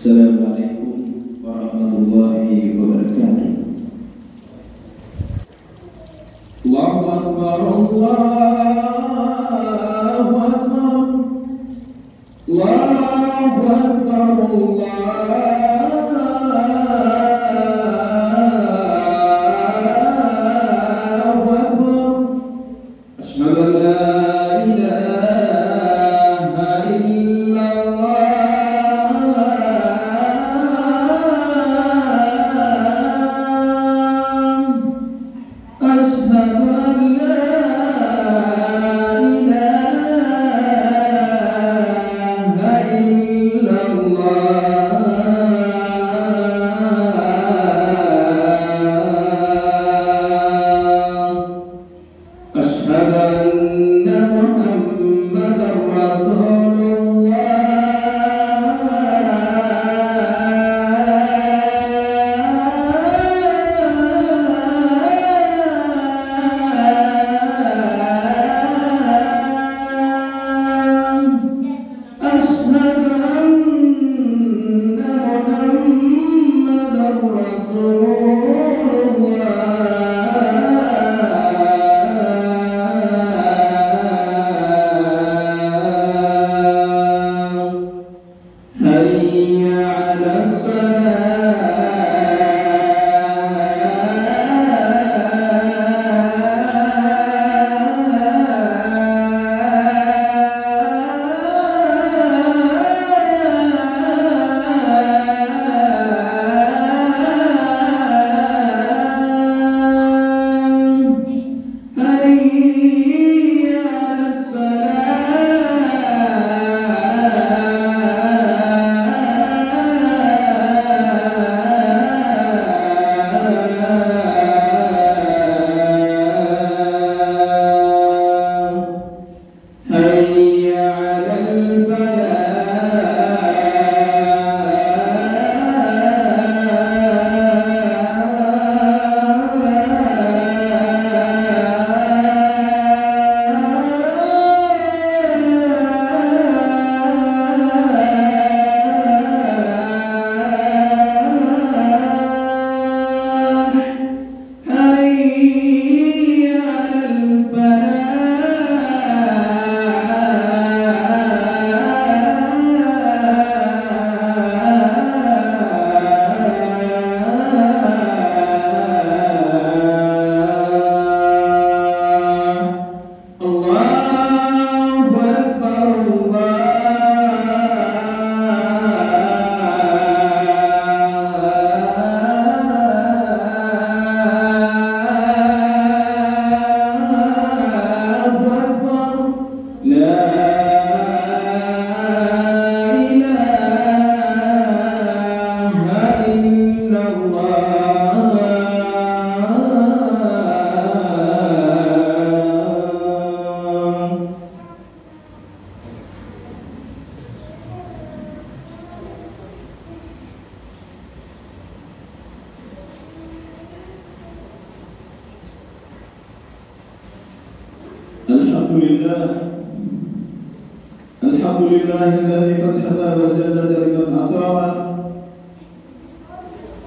Assalamualaikum warahmatullahi wabarakatuh. Allahu Akbar, Allahu Akbar, Allahu Akbar, Allahu Akbar. Asyhadu an la Alhamdulillah alladhi fataha babal jannati liman ataa'a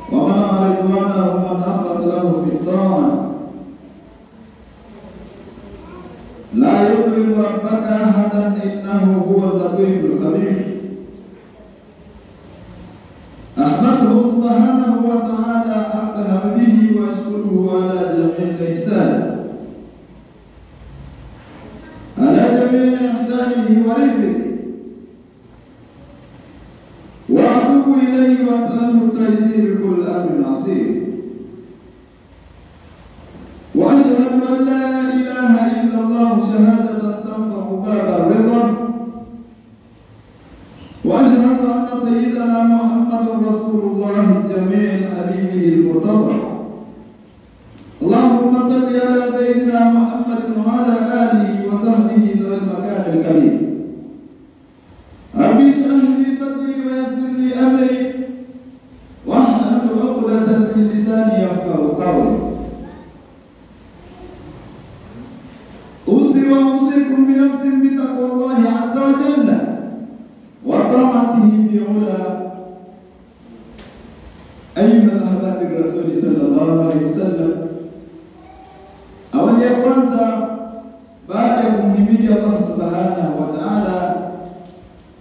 wa mana'a ridwanahu man akhlasa lahu fi at-ta'ah la yudhlimu rabbaka ahadan innahu huwal latiful khabir. Ahmaduhu subhanahu wa ta'ala haqqa hamdihi wa ashkuruhu ala jami'il ihsan إحسانه ورفقه وأتوب إليه وأسأله التيسير كل أمر عسير وأشهد أن لا إله إلا الله شهادة تنفع باب الرضا وأشهد أن سيدنا محمد رسول الله الجميع حبيبه المرتضى. اللهم صل على سيدنا محمد وعلى آله وصحبه ذوي المكان الكريم. ربي اشرح لي صدري ويسر لي أمري واحلل عقدة من لساني يفقهوا قولي. أوصي وأوصيكم بنفس بتقوى الله عز وجل وطاعته في علا Rasuli sallallahu alaihi wasallam. Awali ya kwanza, baada ya kumhimidi Allah subhanahu wa ta'ala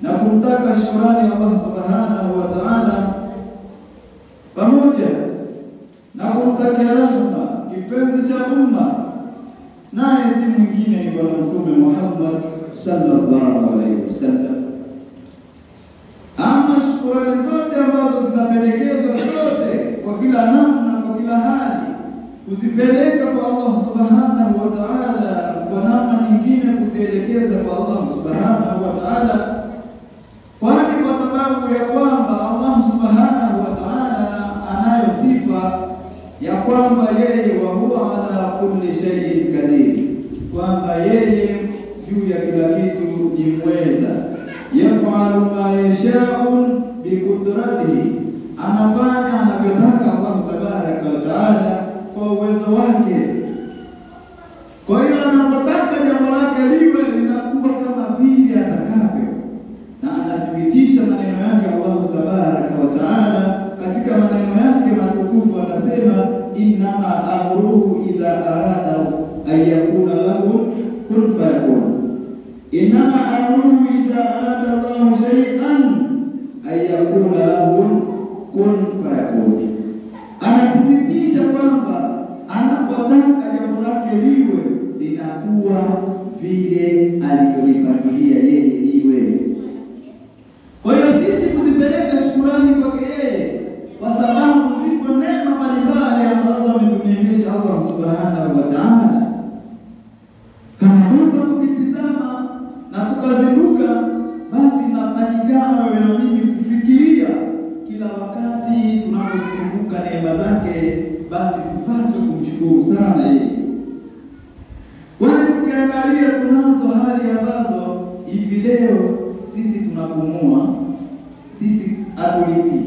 na kumtaka shukrani Allah subhanahu wa ta'ala, pamoja na kumtakia rahma kipenzi cha umma, naye si mwingine ni Bwana Mtume Muhammad sallallahu alaihi wasallam. Ama shukrani zote ambazo zinapendekezwa zote kwa kila namna, kwa kila hali, kuzipeleka kwa Allah subhanahu wa ta'ala, kwa namna nyingine kuzielekeza kwa Allah subhanahu wa ta'ala, kwani kwa sababu ya kwamba Allah subhanahu wa ta'ala anayo sifa ya kwamba yeye wa huwa ala kulli shay'in qadir, kwamba yeye juu ya kila kitu ni mweza. Yafalu ma yasha'u biqudratihi, anafanya anavyotaka Allah tabaraka wa taala kwa uwezo wake. Kwa hiyo anapotaka jambo lake liwe linakuwa kama vile atakavyo, na anathibitisha maneno yake Allah tabaraka wa taala katika maneno yake matukufu. Anasema innama amruhu idha arada an yakuna lahu kun fayakun. Innama amruhu idha arada Allah shay'an an yakuna lahu kun fayakun. Anathibitisha kwamba anapotaka jambo lake liwe linakuwa vile alivyolipangilia yeye liwe. Kwa hiyo sisi kuzipeleka shukrani kwake yeye, kwa sababu zipo neema mbalimbali ambazo ametuneemesha Allah subhanahu wa ta'ala. Kama kwamba tukitizama na tukazinduka, basi tunatakikana wewe na mimi kufikiria kila wakati tunapokumbuka neema zake, basi tupaswe kumshukuru sana yeye. Kwani tukiangalia tunazo hali ambazo hivi leo sisi tunapumua, sisi hatulipi,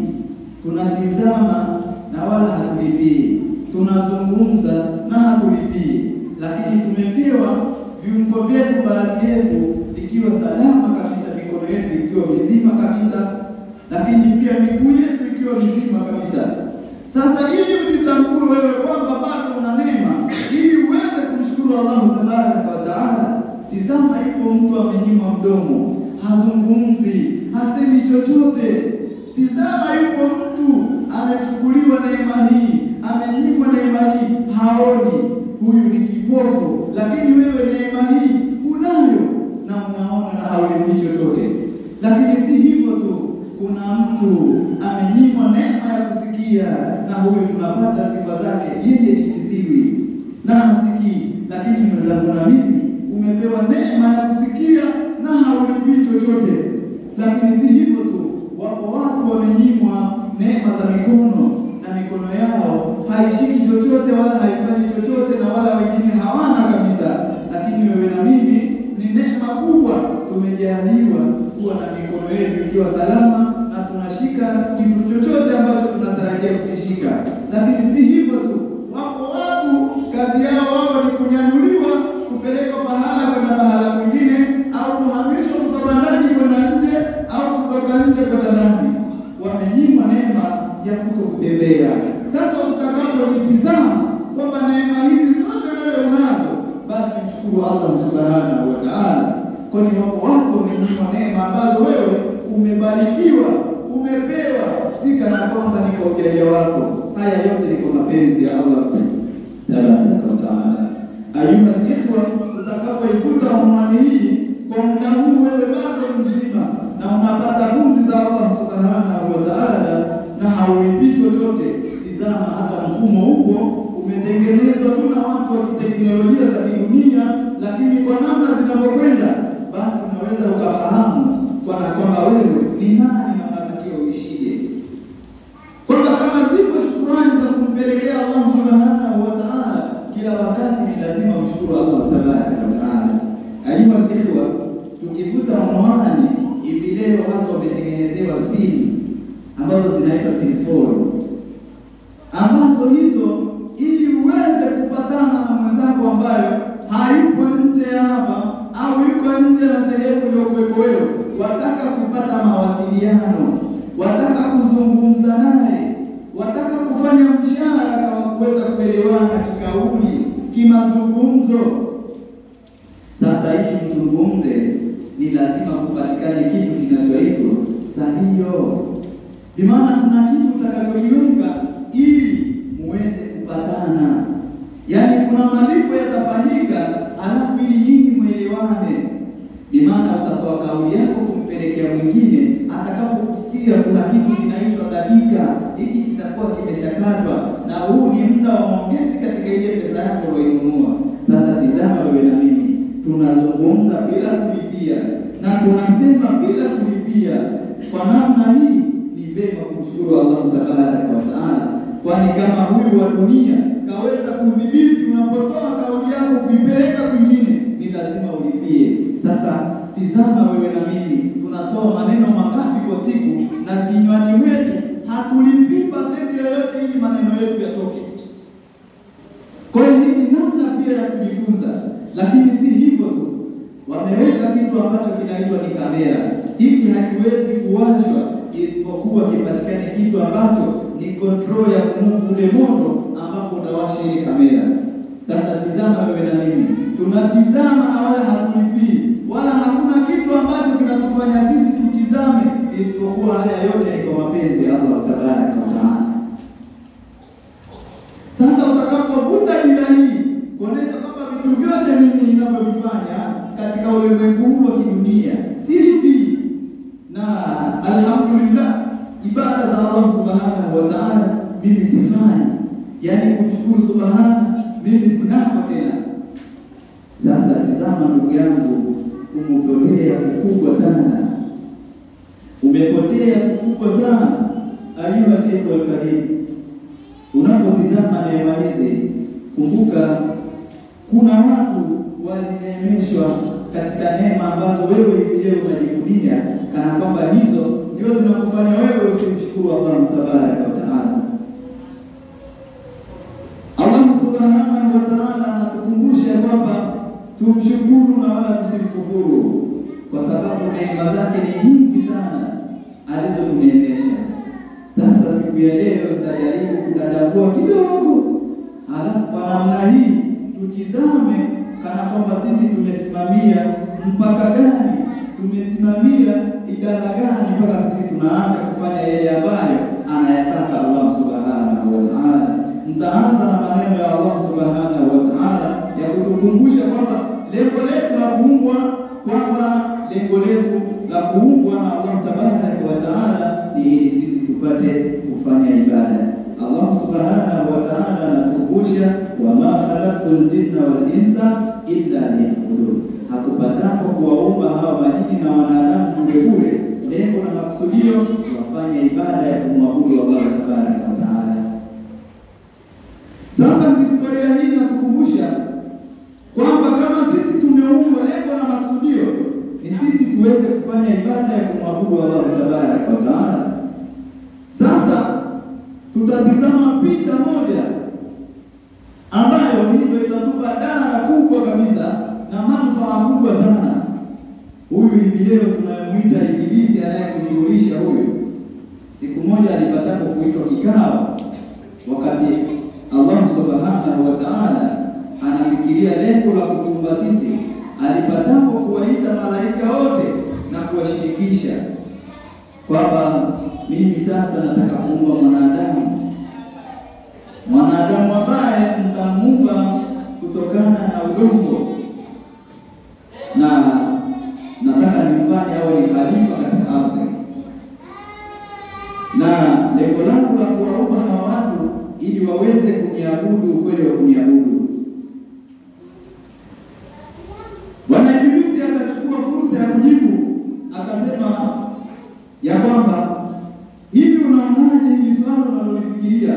tunatizama na wala hatulipi, tunazungumza na hatulipi, lakini tumepewa viungo vyetu, baadhi yetu ikiwa salama kabisa, mikono yetu ikiwa mizima kabisa, lakini pia miguu yetu ikiwa mizima kabisa. Sasa ili ujitambue wewe kwamba bado una neema, ili uweze kumshukuru Allah tabaraka wa taala, tizama ipo mtu amenyimwa mdomo, hazungumzi, hasemi chochote. Tizama yupo mtu amechukuliwa neema hii, amenyimwa neema hii, haoni. Huyu ni kipofu, lakini wewe neema hii unayo na unaona na haulimi chochote. Lakini si hivyo tu, kuna mtu amenyimwa neema ya kusikia, na huyu tunapata sifa zake, yeye ni kiziwi na hasikii. Lakini mwenzangu na mimi umepewa neema ya kusikia na haulimi chochote. Lakini si hivyo tu, wapo watu wamenyimwa neema za mikono, na mikono yao haishiki chochote wala haifanyi chochote, na wala wengine hawana kabisa. Lakini wewe na mimi ni neema kubwa, tumejaliwa kuwa na mikono yetu ikiwa salama na tunashika kitu chochote ambacho tunatarajia kukishika. Lakini si hivyo tu, wapo watu kazi yao wao ni kunyanyuliwa, kupelekwa pahala kwenda pahala kwingine, au kuhamishwa kutoka ndani kwenda nje, au kutoka nje kwenda ndani. Wamenyimwa neema ya kutokutembea. Sasa utakapojitizama kwamba neema hizi zote wewe unazo, basi mshukuru Allah subhanahu wa ta'ala. Kwani wapo watu wamenyimwa neema ambazo wewe umebarikiwa, umepewa, si kana kwamba ni kwa ujanja wako. Haya yote ni kwa mapenzi ya Allah tabaraka wa ta'ala. Ayuha ikhwa, utakapoifuta umani hii kwa muda huu, wewe bado mzima na unapata pumzi za Allah subhanahu wa ta'ala na haulipi chochote. Tizama hata mfumo huo umetengenezwa tu na watu wa teknolojia za kidunia, lakini kwa namna zinavyokwenda, basi unaweza ukafahamu kwamba wewe ni nani na unatakiwa uishije. Kwamba kama zipo shukrani za kumpelekea Allah subhanahu wa ta'ala, kila wakati ni lazima umshukuru Allah tabaraka wa ta'ala. Ayuha ikhwa, tukifuta unwani hivi leo watu wametengenezewa simu ambazo zinaitwa telefoni, ambazo hizo ili uweze kupatana na mwenzako ambayo hayupo nje hapa au yuko nje na sehemu uliyokuwepo wewe, wataka kupata mawasiliano, wataka kuzungumza naye, wataka kufanya kimazungumzo. Sasa ili mzungumze ni lazima kupatikane kitu kinachoitwa sahiho. Bimaana kuna kitu utakachokiweka ili muweze kupatana. Yaani kuna malipo yatafanyika alafu ili nyinyi muelewane. Bimaana utatoa kauli yako kumpelekea mwingine, atakapokusikia kuna kitu kinaitwa dakika, hiki kitakuwa kimeshakatwa na huu ni muda wa maongezi katika ile pesa yako uliyonunua. Sasa tizama wewe na mimi, tunazungumza bila kulipia na tunasema bila kulipia. Kwa namna hii ni vema kumshukuru Allah Subhanahu wa Ta'ala, kwani kama huyu wa dunia kaweza kudhibiti, unapotoa kauli yako kuipeleka kwingine ni lazima ulipie. Sasa tizama wewe na mimi, tunatoa maneno mangapi kwa siku na kinywani mwetu hatulipii pasenti yoyote ili maneno yetu yatoke. Kwa hiyo hii ni namna pia ya kujifunza. Lakini si hivyo tu, wameweka kitu ambacho kinaitwa ni kamera. Hiki hakiwezi kuwashwa isipokuwa kipatikane kitu ambacho ni control ya kumove ule moto ambapo unawasha ile kamera. Sasa tizama wewe na mimi, tunatizama na wala hatulipii, wala hakuna kitu ambacho kinatufanya sisi tutizame isipokuwa haya yote ni kwa mapenzi ya Allah Tabaraka wa Taala. Sasa utakapovuta dira hii kuonesha kwamba vitu vyote mimi ninavyovifanya katika ulimwengu huu wa kidunia silipi, na alhamdulillah ibada za Allah Subhanahu wa Ta'ala mimi sifanyi, yani kumshukuru Subhanahu mimi sinapo tena. Sasa tizama ndugu yangu, umepotea kukubwa sana, umepotea kukubwa sana. Ayuha ikhwa alkarim, unapotizama neema hizi kumbuka kuna watu walineemeshwa katika neema ambazo wewe hivi leo unajivunia kana kwamba hizo ndio zinakufanya wewe usimshukuru Allah Tabaraka wa Taala. Allah Subhanahu wa Ta'ala anatukumbusha kwamba tumshukuru na wala tusimkufuru, kwa sababu neema zake ni nyingi sana alizotuneemesha. Sasa siku ya leo tutajaribu kudadavua kidogo, halafu kwa namna hii tutizame kana kwamba sisi tumesimamia mpaka gani, tumesimamia idara gani mpaka sisi tunaacha kufanya yale ambayo anayataka Allah Subhanahu wa Ta'ala. Mtaanza na maneno ya Allah Subhanahu wa Ta'ala ya kutukumbusha kwamba lengo letu la kuumbwa, kwamba lengo letu la kuumbwa na Allah Tabaraka wa Ta'ala ni ili sisi tupate kufanya ibada. Allah Subhanahu wa Ta'ala anatukumbusha, wama khalaqtul jinna wal insa illa liya'budun, hakupatapo kuwaumba hawa majini na wanadamu bure, lengo na maksudio wafanye ibada ya kumwabudu Allah Tabaraka wa Ta'ala. Sasa historia hii inatukumbusha kwamba kama sisi tumeumbwa, lengo na maksudio ni sisi tuweze kufanya ibada ya kumwabudu Allah Tabaraka wa Ta'ala. Sasa tutatizama picha moja ambayo ndio itatupa dara kubwa kabisa na manufaa kubwa sana. Huyu hivi leo tunamuita Ibilisi anayekushughulisha huyu. Siku moja alipataka kuitwa kikao, wakati Allah Subhanahu wa Ta'ala anafikiria lengo la kutumba sisi, alipataka kuwaita malaika wote na kuwashirikisha kwamba mimi sasa nataka kuumba mwanadamu ambaye nitamuumba kutokana na udongo, na nataka nimfanye awe ni khalifa katika ardhi, na lengo langu la kuwaumba hawa watu ili waweze kuniabudu ukweli wa kuniabudu. Bwana Ibilisi akachukua fursa ya kujibu, akasema ya kwamba hivi unaonaje hili swali unalofikiria?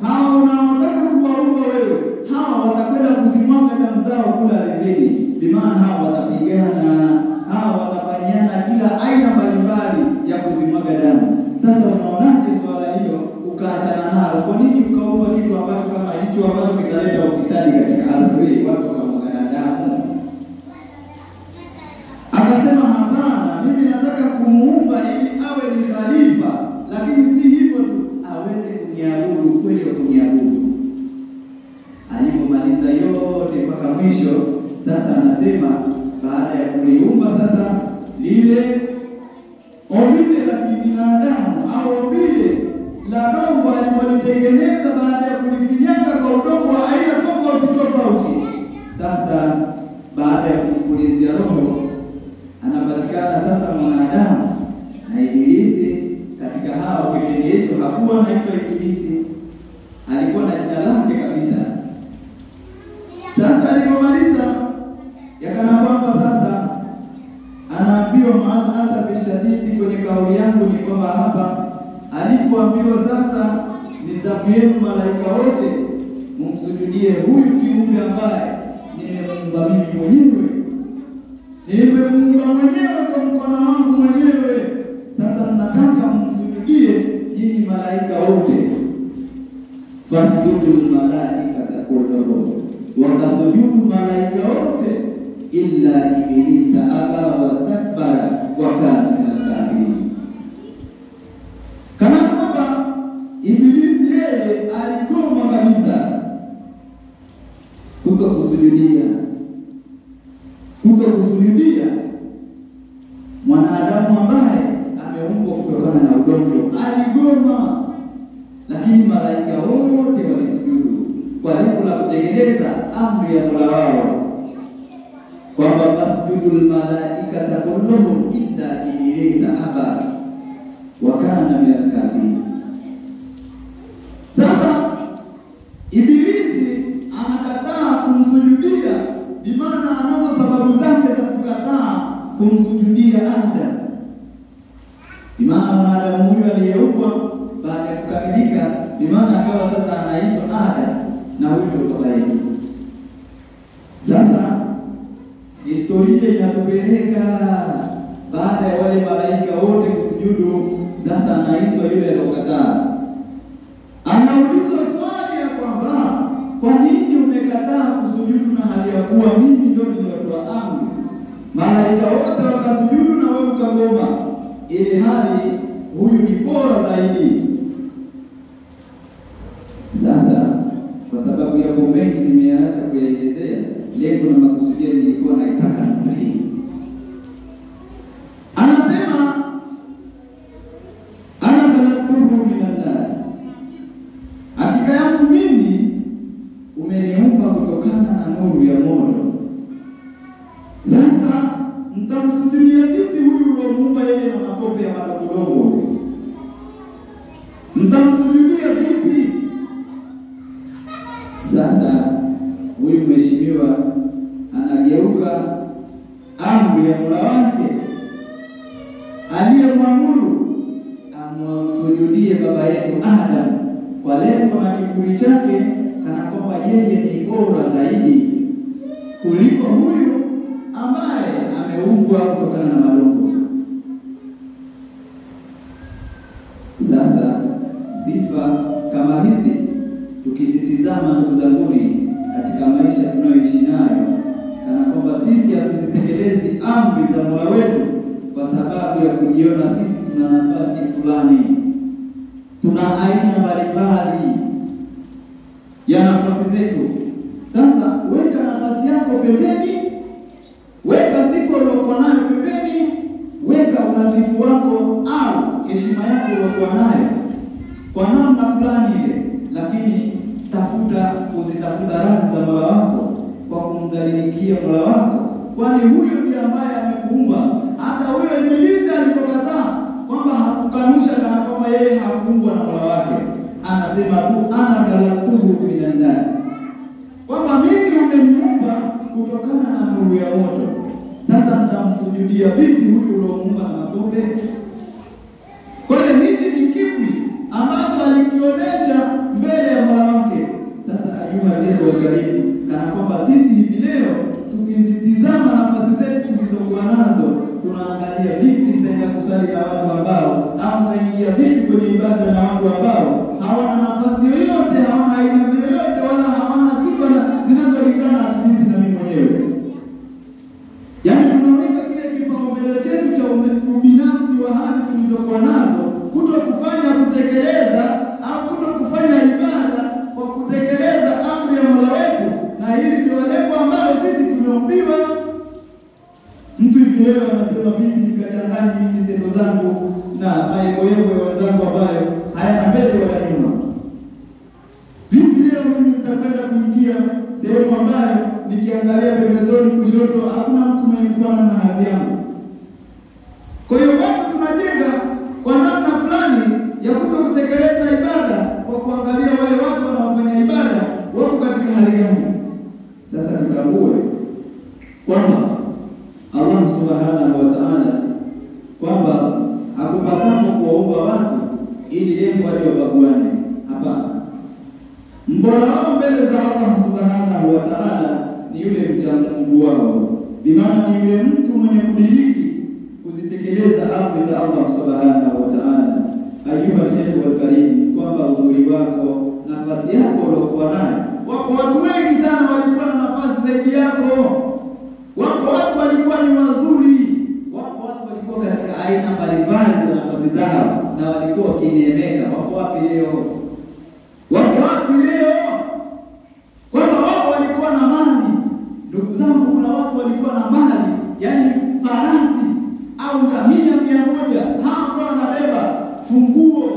Hao unaotaka kuwaumba wewe, hao watakwenda kuzimwaga damu zao kula ardhini. Bimaana hao watapigana, hao watafanyana kila aina mbalimbali ya kuzimwaga damu. Sasa unaonaje swala hilo ukaachana nalo? Kwa nini ukaumba kitu ambacho kama hicho ambacho kitaleta ufisadi katika ardhi, watu wakamwaga damu? Akasema hapana, mimi nataka kumuumba ili awe ni khalifa, lakini si hivyo tu, aweze kuniabudu kweli wa kuniabudu. Alipomaliza yote mwisho sasa anasema baada ya kuliumba sasa lile umbile la kibinadamu au umbile la dongo alilitengeneza baada ya kulifinyanga kwa udongo wa aina tofauti. Sasa baada ya kupulizia roho anapatikana sasa mwanadamu na Ibilisi. Katika hao kipindi hicho hakuwa anaitwa Ibilisi, alikuwa na jina lake kabisa. Sasa alipomaliza yakana kwamba sasa anaambiwa maana shadidi kwenye kauli yangu ni kwamba hapa alipoambiwa sasa ni zamu yenu malaika wote mumsujudie huyu kiumbe ambaye nimemuumba mimi mwenyewe, nimemuumba mwenyewe kwa mkono wangu mwenyewe. Sasa nataka mumsujudie nyinyi malaika wote. Fasjudu malaika kulluhum, wakasujudu malaika wote illa Ibilisa aba wastakbara wa kana minal kafirin. Kana kwamba Ibilisi yeye aligoma kabisa kutokusujudia mwanadamu ambaye ameumbwa kutokana na udongo, aligoma. Lakini malaika wote walisujudu kwa lengo la kutekeleza amri ya Mola wao kwamba fasjudul malaikata kulluhum illa Ibilisa aba wa kana minal kafirin. Sasa Ibilisi anakataa kumsujudia, bimaana anazo sababu zake za kukataa kumsujudia Adam. Bimaana mwanadamu huyu aliyeumbwa baada ya kukamilika, bimaana akawa sasa anaitwa Adam na huyo ndio baba yake. Sasa historia inatupeleka baada ya wale malaika wote kusujudu, sasa anaitwa yule aliyokataa. Anaulizwa swali ya kwamba kwa nini umekataa kusujudu na hali ya kuwa mimi ndio niliotoa amri? Malaika wote wakasujudu na wewe ukagoma, ili hali huyu ni bora zaidi. Sasa kwa sababu ya mengi nimeacha kuyaelezea, lengo na makusudio nilikuwa naitaka namna hii. Anasema ana khalaqtuhu minan nar, hakika yangu mimi umeniumba kutokana na nuru ya moto. Sasa mtamsujudia vipi huyu uliomuumba yeye na matope ya madongo? Mtamsujudia vipi? Sasa huyu mheshimiwa anageuka amri ya Mola wake aliyemwamuru amsujudie baba yetu Adam kwa lengo na kiburi chake, kana kwamba yeye ni bora zaidi kuliko huyu ambaye ameumbwa kutokana na madongo. Sasa sifa kama hizi tukizitizama, ndugu zangu, katika maisha tunayoishi nayo, kana kwamba sisi hatuzitekelezi amri za Mola wetu kwa sababu ya kujiona sisi tuna nafasi fulani. Tuna aina mbalimbali ya nafasi zetu. Sasa weka nafasi yako pembeni, weka sifa uliyokuwa nayo pembeni, weka unadhifu wako au heshima yako uliyokuwa nayo kwa namna fulani ile, lakini kuzitafuta radhi za Mola wako kwa kumdhalilikia Mola wako, kwani huyo ndiye ambaye amekuumba. Hata huyo Ibilisi alipokataa kwamba hakukanusha kana kwamba yeye hakuumbwa na Mola wake, anasema tu ana khalaqtuhu minan nar, kwamba mimi umeniumba kutokana na nuru ya moto. Sasa nitamsujudia vipi huyu uliomuumba na matope? Kwa hiyo hichi ni kiburi ambacho alikionyesha mbele ya Mola wake. Sasa ayuha Yesu wa karibu, kana kwamba sisi hivi leo tukizitizama nafasi zetu tulizokuwa nazo, tunaangalia vipi tutaenda kusali na watu ambao, au tutaingia vipi kwenye ibada na watu ambao hawana nafasi yoyote, hawana aina yoyote, wala hawana sifa zinazolingana na mimi na mimi mwenyewe. Yaani tunaweka kile kipaumbele chetu cha ubinafsi wa leo anasema vipi nikachanganya mimi sendo zangu na mayegoyego ya wenzangu ambayo hayana mbele wala nyuma. Vipi leo mimi nitakwenda kuingia sehemu ambayo nikiangalia pembezoni kushoto hakuna mtu mwenye kufana na hadhi yangu. Kwa hiyo watu tunajenga kwa namna fulani ya kutokutekeleza ibada kwa kuangalia wale watu wanaofanya ibada wako katika hali gani. Sasa tutambue kwamba Allah Subhanahu wa Ta'ala kwamba hakupatapo kuwaomba watu ili lengo aliyobaguane. Hapana. Mbora wao mbele za Allah Subhanahu wa Ta'ala ni yule mcha Mungu wao. Bimaana ni yule mtu mwenye kudiriki kuzitekeleza amri za Allah Subhanahu wa Ta'ala. Ayuha al-ikhwa al-karim, kwamba uzuri wako, nafasi yako uliokuwa nayo. Wako watu wengi sana walikuwa na nafasi zaidi yako. Wako watu walikuwa ni wazuri. Wako watu walikuwa katika aina mbalimbali za nafasi zao na walikuwa wakineemeka. Wako wapi leo? Wako wapi leo? Kwamba wao walikuwa na mali. Ndugu zangu, kuna watu walikuwa na mali, yani farasi au ngamia 100, hao wanabeba funguo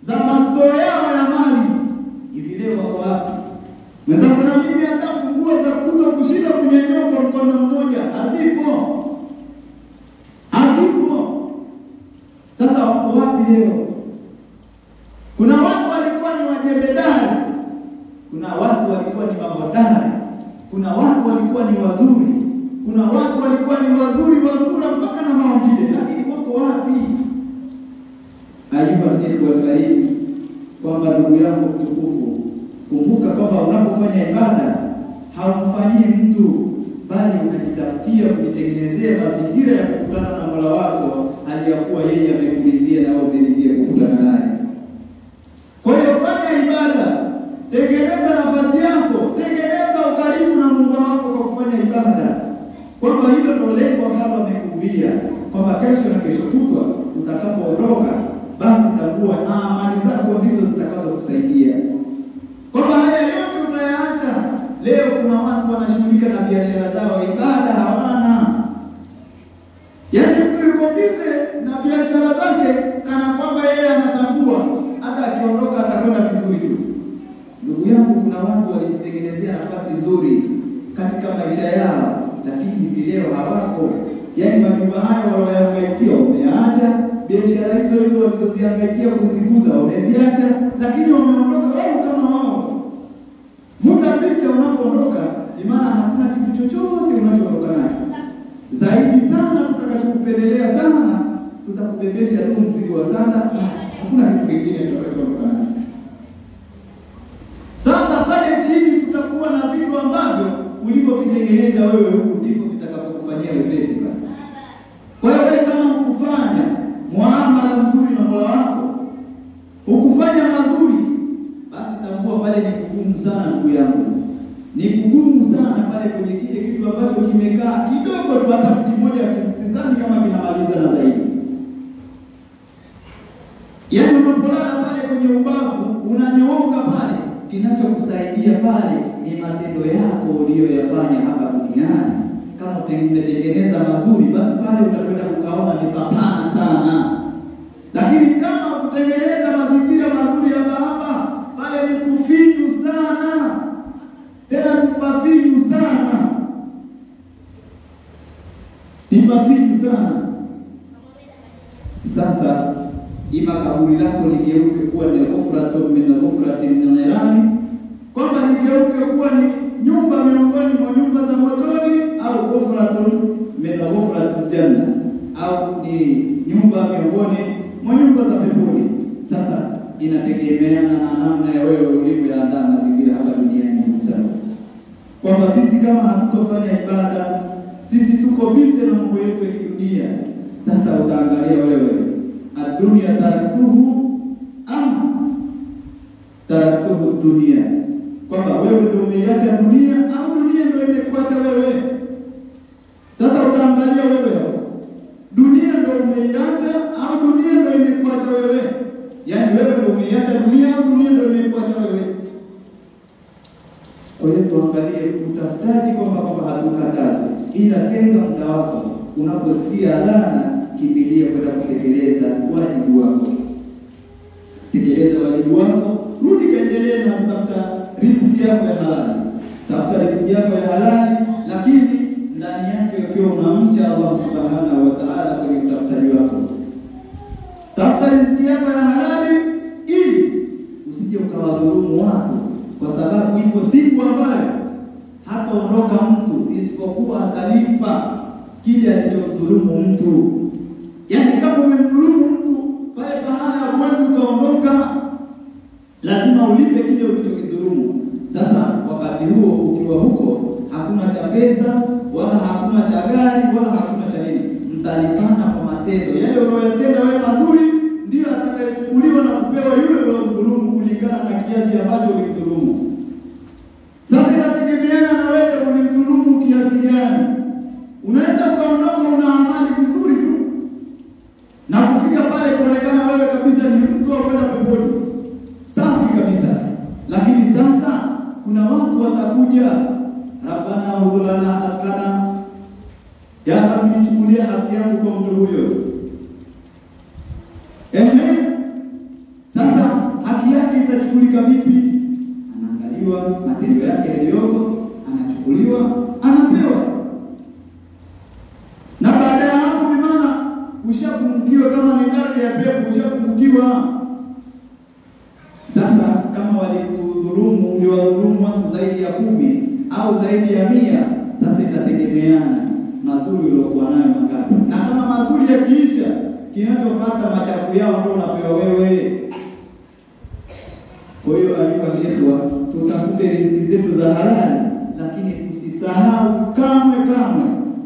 za masto yao ya mali. Hivi leo wako wapi? Mwenzangu na mimi hata funguo za kuto kushinda kunyanyua kwa mkono mmoja hazipo. Hazipo. Sasa wako wapi leo? Kuna watu walikuwa ni wajemedari. Kuna watu walikuwa ni mahodari. Kuna watu walikuwa ni wazuri. Kuna watu walikuwa ni wazuri wa sura mpaka na maumbile, lakini wako wapi? Ayuha al-ikhwa al-karim, kwamba ndugu yangu mtukufu, kumbuka kwamba unapofanya ibada haumfanyii mtu, bali unajitafutia kujitengenezea mazingira ya kukutana na Mola wako aliyakuwa yeye amekuridhia na wewe umeridhia kukutana naye. Kwa hiyo fanya ibada, tengeneza nafasi yako, tengeneza ukaribu na Mungu wako kwa kufanya ibada. Kwamba hilo ndio lengo ambalo amekumbia, kwamba kesho na kesho kutwa utakapoondoka basi utakuwa amali zako ndizo zitakazokusaidia. Kwamba haya yote utayaacha. Leo kuna watu wanashughulika na biashara zao, ibada hawana. Yaani mtu yuko bize na biashara zake kana kwamba yeye anatambua hata akiondoka atakwenda vizuri tu. Ndugu yangu, kuna watu walijitengenezea nafasi nzuri katika maisha yao, lakini hivi leo hawako. Yaani majumba hayo walioyahangaikia wameacha, biashara hizo walizozihangaikia kuzikuza wameziacha, lakini wameondoka wao kama wao. Vuta picha unapoondoka, maana hakuna kitu chochote unachoondoka nacho. Zaidi sana tutakachokupendelea sana, tutakubebesha tu mzigo wa sana, hakuna kitu kingine tutakachoondoka nacho. Sasa pale chini kutakuwa na vitu ambavyo ulivyovitengeneza wewe huku ndivyo vitakapokufanyia wepesi pale. Kwa hiyo wewe kama ukufanya muamala mzuri na Mola wako, ukufanya mazuri, basi tambua pale ni kugumu sana ndugu yangu. Ni kugumu sana pale kwenye kile kitu ambacho kimekaa kidogo tu, hata futi moja sidhani kama kinamaliza na zaidi. Yaani unapolala pale kwenye ubavu unanyooka pale, kinachokusaidia pale ni matendo yako uliyoyafanya hapa duniani. Kama umetengeneza mazuri, basi pale utakwenda kukaona ni papana sana. Lakini kama kutengeneza mazingira mazuri hapa pale ni kufinyu sana. Tena ni kufinyu sana. Ni kufinyu sana. Sasa ima kaburi lako ligeuke kuwa ni ghufratun min ghufratin nirani, kwamba ligeuke kuwa ni nyumba miongoni mwa nyumba za motoni, au ghufratun min ghufratil janna, au ni nyumba miongoni mwa nyumba za peponi. Sasa inategemeana na namna ya wewe ulivyoandaa mazingira hapa duniani. Kwamba sisi kama hatutofanya ibada, sisi tuko bize na mambo yetu ya dunia. Sasa utaangalia wewe, ad-dunya taraktuhu am taraktuhu dunia, kwamba wewe ndio umeiacha dunia au dunia ndio imekuacha wewe. Sasa utaangalia wewe, dunia ndio umeiacha au dunia ndio imekuacha wewe? Yaani wewe ndio umeiacha dunia au dunia ndio imekuacha wewe? Kwa hiyo tuangalie utafutaji, kwamba hatukatazi, ila tenga muda wako unaposikia adhana, kimbilia kwenda kutekeleza wajibu wako. Tekeleza wajibu wako, rudi kaendelee na kutafuta riziki yako ya halali. Tafuta riziki yako ya halali, lakini ndani yake ukiwa unamcha Allah subhanahu wa ta'ala kwenye utafutaji wako. Tafuta riziki yako ya halali ili usije ukawadhulumu watu, kwa sababu ipo siku ambayo hataondoka mtu isipokuwa atalipa kile alichomdhulumu mtu. Yaani kama umemdhulumu mtu pale bahala huwezi ukaondoka, lazima ulipe kile ulichokidhulumu. Sasa wakati huo ukiwa huko, hakuna cha pesa wala hakuna cha gari wala hakuna cha nini, mtalipana kwa matendo. Yale unayotenda wewe mazuri ndio atakayechukuliwa na kupewa yule uliyomdhulumu kulingana na kiasi ambacho ulimdhulumu. Sasa inategemeana na wewe ulidhulumu kiasi gani. Unaweza ukaondoka una amali vizuri tu na kufika pale kuonekana wewe kabisa ni mtu wa kwenda peponi, safi kabisa. Lakini sasa kuna watu watakuja, Rabbana udhulana hakana, ya Rabbi nichukulie haki yangu kwa mtu huyo. Sasa haki yake itachukulika vipi? Anaangaliwa matendo yake yaliyoko, anachukuliwa, anapewa. Na baada ya hapo maana ushapungukiwa, kama ni daraja ya pepo ushapungukiwa. Sasa kama walikudhulumu, uliwadhulumu watu zaidi ya 10 au zaidi ya 100, sasa itategemeana mazuri uliokuwa nayo mangapi. Na kama mazuri yakiisha, kinachopata machafu yao ndio unapewa wewe. Kwa hiyo ayuha, tutafute riziki zetu za halali, lakini tusisahau kamwe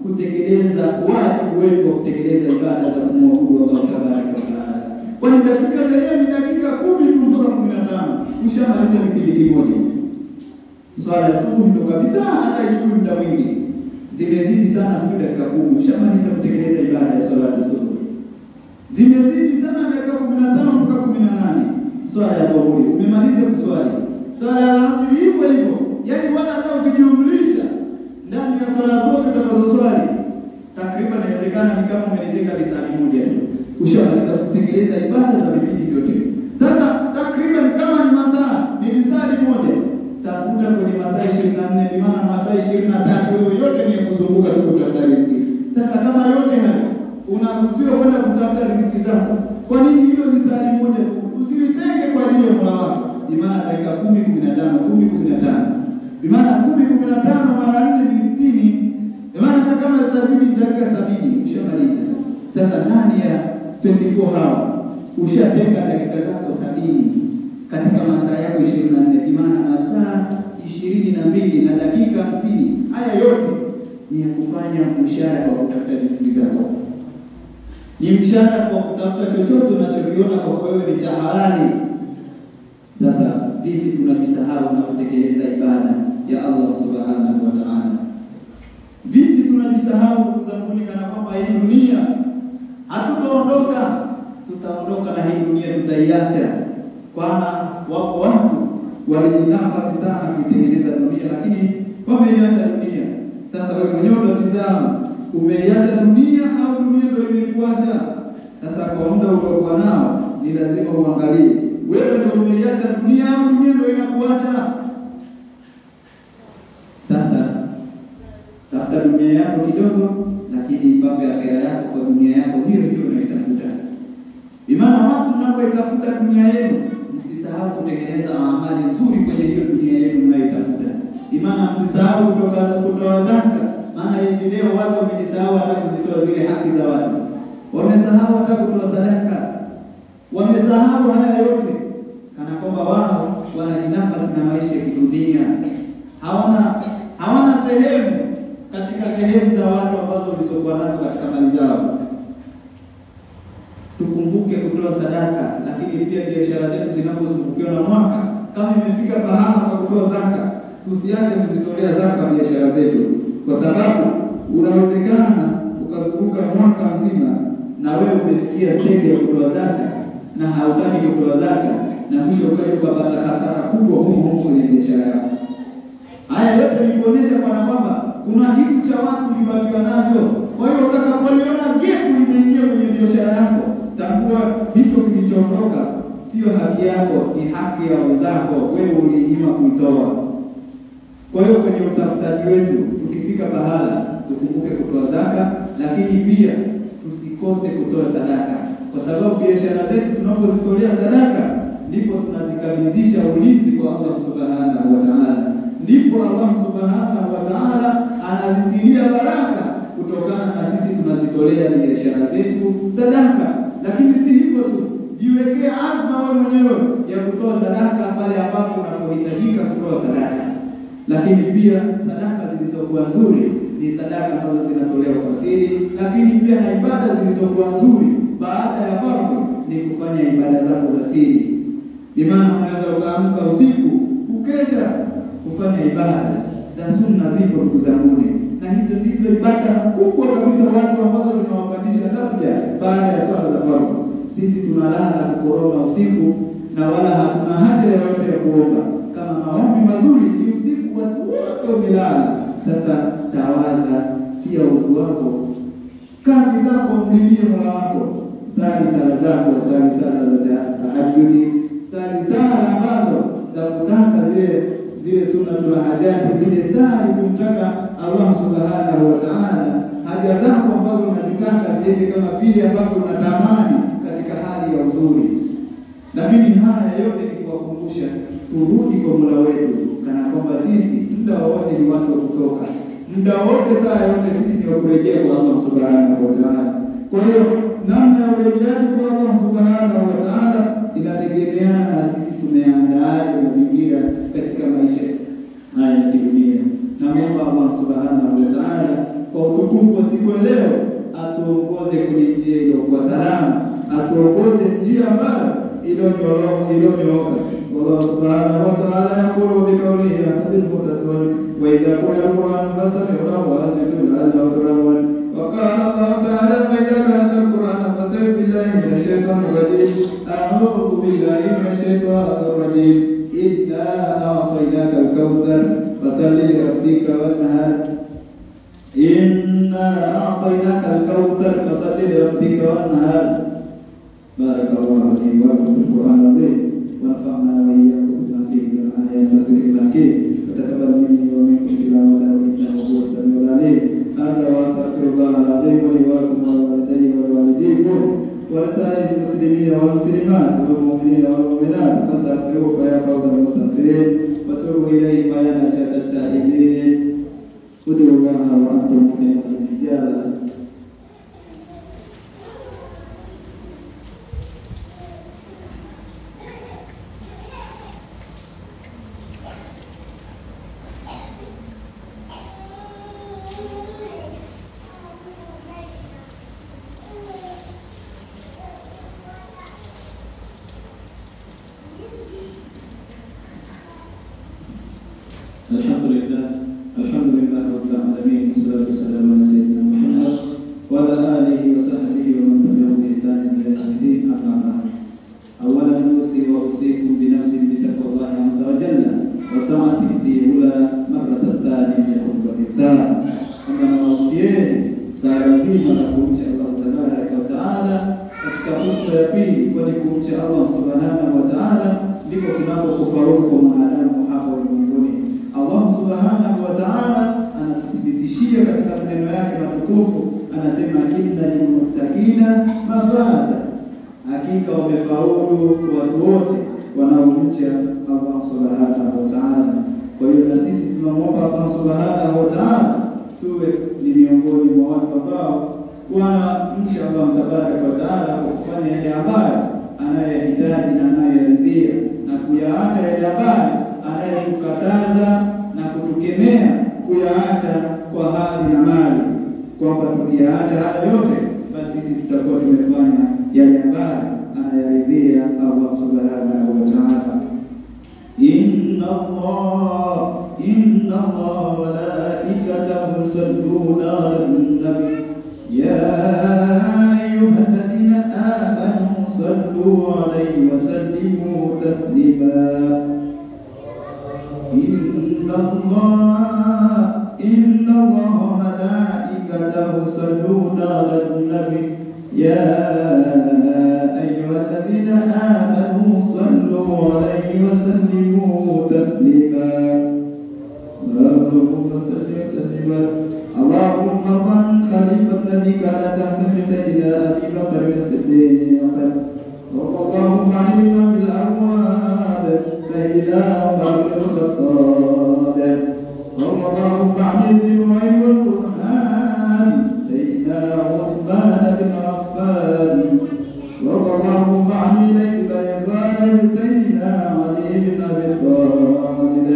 kutekeleza wajibu wetu wa kutekeleza ibada za kumwabudu Allah Subhanahu wa Ta'ala. Kwani dakika zenyewe ni dakika 10 tu mpaka 15, ushamaliza kipindi kimoja. Swala ya subuhi ndio kabisa, hata ichukue muda mwingi. Zimezidi sana sio dakika 10, ushamaliza kutekeleza ibada ya swala ya subuhi. Zimezidi sana dakika 15 mpaka 18, swala ya dhuhuri umemaliza kuswali. Swala ya asri hivyo. Yaani wala hata ukijumlisha ndani ya swala zote utakazoswali, takriban inawezekana ni kama umelitenga risali moja tu, ushamaliza kutekeleza ibada za vipindi vyote. Sasa takriban kama ni masaa ni risali moja, tafuta kwenye masaa 24, kwa maana masaa 23 wewe yote ni kuzunguka tu kutafuta riziki. Sasa kama yote hayo unaruhusiwa kwenda kutafuta riziki zako, kwa nini hilo risali moja tu usilitenge kwa ajili ya Mola wako? Ni maana dakika 10 15 Kwa maana 10-15 mara 4 ni 60. Kwa maana hata kama utazidi dakika 70 ushamaliza. Sasa ndani ya 24 hours ushatenga dakika zako 70 katika masaa yako 24, kwa maana masaa 22 na dakika 50. Haya yote ni kufanya mshahara wa kutafuta riziki zako. Ni mshahara kwa kutafuta chochote unachokiona kwa wewe ni cha halali. Sasa vipi tunajisahau na kutekeleza ibada ya Allah Subhanahu wa Ta'ala? Vipi tunajisahau kuzamuni kana kwamba hii dunia hatutaondoka, tutaondoka na hii dunia tutaiacha. Kwana wako watu walijinafasi sana kutengeneza dunia, lakini wameiacha dunia. Sasa wewe mwenyewe unatizama, umeiacha dunia au dunia ndio imekuacha? Sasa kwa muda uliokuwa nao ni lazima uangalie, wewe ndio umeiacha dunia au dunia ndio inakuacha? Sasa tafuta dunia yako kidogo, lakini ipambe akhera yako kwa dunia yako hiyo unaitafuta. Imana watu mnapoitafuta dunia yenu, msisahau kutengeneza amali nzuri kwenye hiyo dunia yenu mnayoitafuta. Imana msisahau kutoa zaka, maana hivi leo watu wamejisahau hata kuzitoa zile haki za watu. Wamesahau hata kutoa sadaka. Wamesahau haya yote kana kwamba wao wanajinafasi na maisha ya kidunia. Hawana sehemu katika sehemu za watu ambazo walizokuwa nazo katika mali zao. Tukumbuke kutoa sadaka, lakini pia biashara zetu zinapozungukiwa na mwaka, kama imefika pahala kwa kutoa zaka, tusiache kuzitolea zaka biashara zetu, kwa sababu unawezekana ukazunguka mwaka mzima na wewe umefikia stage ya kutoa zaka na hautaki kutoa zaka, na mwisho ukaja kupata hasara kubwa huko kwenye biashara yako. Haya yote ni kuonesha kwamba kuna kitu cha watu libakiwa nacho, Kwa hiyo utakapoliona gap limeingia kwenye biashara yako, tambua hicho kilichoondoka sio haki yako, ni haki ya wenzako, wewe ulinyima kuitoa. Kwa hiyo kwenye utafutaji wetu, tukifika pahala tukumbuke kutoa zaka, lakini pia tusikose kutoa sadaka, kwa sababu biashara zetu tunapozitolea sadaka ndipo tunazikabidhisha ulinzi kwa Allah Subhanahu wa Ta'ala. Ndipo Allah Subhanahu wa Ta'ala anazidilia baraka kutokana na sisi tunazitolea biashara zetu sadaka. Lakini si hivyo tu, jiwekee azma wewe mwenyewe ya kutoa sadaka pale ambapo unapohitajika kutoa sadaka. Lakini pia sadaka zilizokuwa nzuri ni sadaka ambazo zinatolewa kwa siri, lakini pia na ibada zilizokuwa nzuri baada ya fardhu ni kufanya ibada zako za siri. Imani unaweza ukaamka usiku ukesha kufanya ibada za sunna, zipo ndugu zangu, na hizo ndizo ibada kubwa kabisa watu ambazo zinawapandisha daraja baada ya swala za fardhu. Sisi tunalala kukoroma usiku na wala hatuna haja yoyote ya kuomba. Kama maombi mazuri ni usiku watu wote wamelala. Sasa tawadha, tia udhu wako, kaa kitako, mlilie Mola wako, sali sala zako, sali sala za tahajjudi, sali sala ambazo za kutaka zile sunnatul hajati, zile sali kumtaka Allah Subhanahu wa Ta'ala haja zako ambazo unazitaka ziende kama vile ambavyo unatamani katika hali ya uzuri. Lakini haya yote ni kuwakumbusha turudi kwa Mola wetu, kana kwamba sisi muda wote ni watu wa kutoka, muda wote saa yote sisi ni kurejea kwa Allah Subhanahu wa Ta'ala. Kwa hiyo namna ya urejeaji kwa Allah Subhanahu wa Ta'ala inategemeana na sisi tumeandaaje mazingira katika maisha haya ya dunia. Na Mungu Allah Subhanahu wa Ta'ala kwa utukufu wa siku ya leo atuongoze kwenye njia iliyokuwa salama, atuongoze njia ambayo iliyonyooka. Allah Subhanahu wa Ta'ala yaqulu bi qawlihi yahtadil muhtadun wa idha quri'a al-Qur'an fastami'u lahu wa ansitu la'allakum turhamun. Wa qala Allah Ta'ala fa idha qara'ta al-Qur'ana fasta'id billahi minash shaitanir rajim. A'udhu billahi minash shaitanir rajim. Inna a'tainaka al-kawthar fasalli li rabbika wanhar. Inna a'tainaka al-kawthar fasalli li rabbika wanhar. Barakallahu li wa lakum fil Qur'an al-azim. ونفعنا وإياكم بما فيه من الآيات والذكر الحكيم وتقبل مني ومنكم تلاوته إنه هو السميع العليم. هذا وأستغفر الله العظيم لي ولكم ولوالدي ولوالديكم ولسائر المسلمين والمسلمات والمؤمنين والمؤمنات فاستغفروه فيا فوز المستغفرين وتوبوا إليه فيا نجاة التائبين. ادعوا الله وأنتم مقيمون الحجاب. الحمد لله رب العالمين والصلاة والسلام على سيدنا محمد وعلى آله وصحبه ومن تبعهم بإحسان إلى يوم الدين. أما بعد، أولا أوصي وأوصيكم بنفسي بتقوى الله عز وجل وطاعته في أولى مرة الثانية في الخطبة الثانية. أما أوصيين سألزم لكم الله تبارك وتعالى katika khutba ya pili, kwani kumcha Allah Subhanahu wa Ta'ala ndiko kunakokufaulu mwanadamu hapa ulimwenguni. Allah Subhanahu wa Ta'ala anatuthibitishia katika maneno yake matukufu, anasema inna lilmuttaqina mafaza, hakika wamefaulu watu wote wanaomcha Allah Subhanahu wa Ta'ala. Kwa hiyo na sisi tunamwomba Allah Subhanahu wa Ta'ala tuwe ni miongoni mwa watu ambao wanamcha Allah Tabaraka wa Ta'ala kwa kufanya yale ambayo anayehitaji na anayeridhia, na kuyaacha yale ambayo anayekukataza na kutukemea kuyaacha kwa hali na mali, kwamba tukiyaacha haya yote basi sisi tutakuwa tumefanya yale ambayo anayaridhia Allah Subhanahu wa Ta'ala. Inna Allah wa malaikatahu yusalluna 'alan nabi ya ayyuhalladhina amanu sallu 'alaihi wa sallimu taslima. Inna Allah wa malaikatahu وملائكته يصلون على النبي يا أيها الذين آمنوا صلوا عليه وسلموا تسليما اللهم صل وسلم اللهم ارحم خليفة نبيك على تحت سيدنا أبي بكر الصديق اللهم علمنا بالأموال سيدنا عمر بن الخطاب اللهم علمنا بالوحي والقرآن سيدنا عثمان بن عفان اللهم علمنا بالإخوان سيدنا علي بن أبي طالب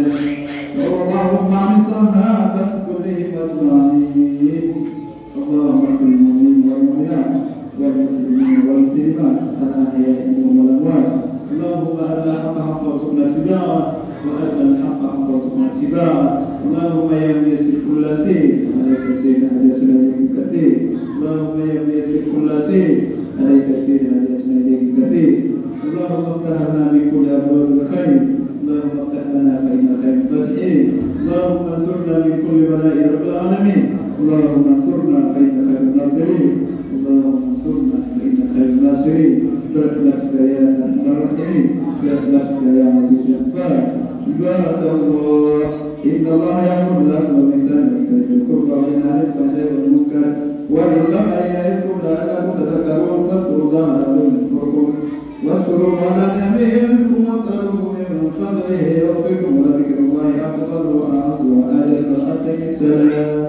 اللهم عن الصحابة كلهم أجمعين اللهم اغفر للمؤمنين والمؤمنات والمسلمين والمسلمات الأحياء منهم والأموات اللهم أرنا الحق حقا وارزقنا اتباعه وأرنا الحق حقا وارزقنا اتباعه اللهم يا ميسر كل شيء عليك سير هديتنا إليك كثير اللهم يا ميسر كل شيء عليك سير هديتنا إليك كثير اللهم افتح لنا بكل أبواب الخير اللهم افتح لنا فإن خير الفاتحين اللهم انصرنا من كل بلاء رب العالمين اللهم انصرنا فإن خير الناصرين اللهم انصرنا فإن خير الناصرين برحمتك يا أرحم الراحمين برحمتك يا عزيز الغفار عباد الله إن الله يأمر بالعدل والإحسان وإيتاء ذي القربى وينهى عن الفحشاء والمنكر والبغي يعظكم لعلكم تذكرون فاذكروا الله لعلكم تذكرون واذكروا على نعمكم واسألوه من فضله يغفركم ولذكر الله أكبر وأعز وأجل وأقم السلام.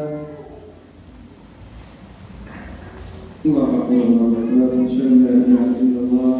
الله أكبر الله أكبر أشهد أن لا إله إلا الله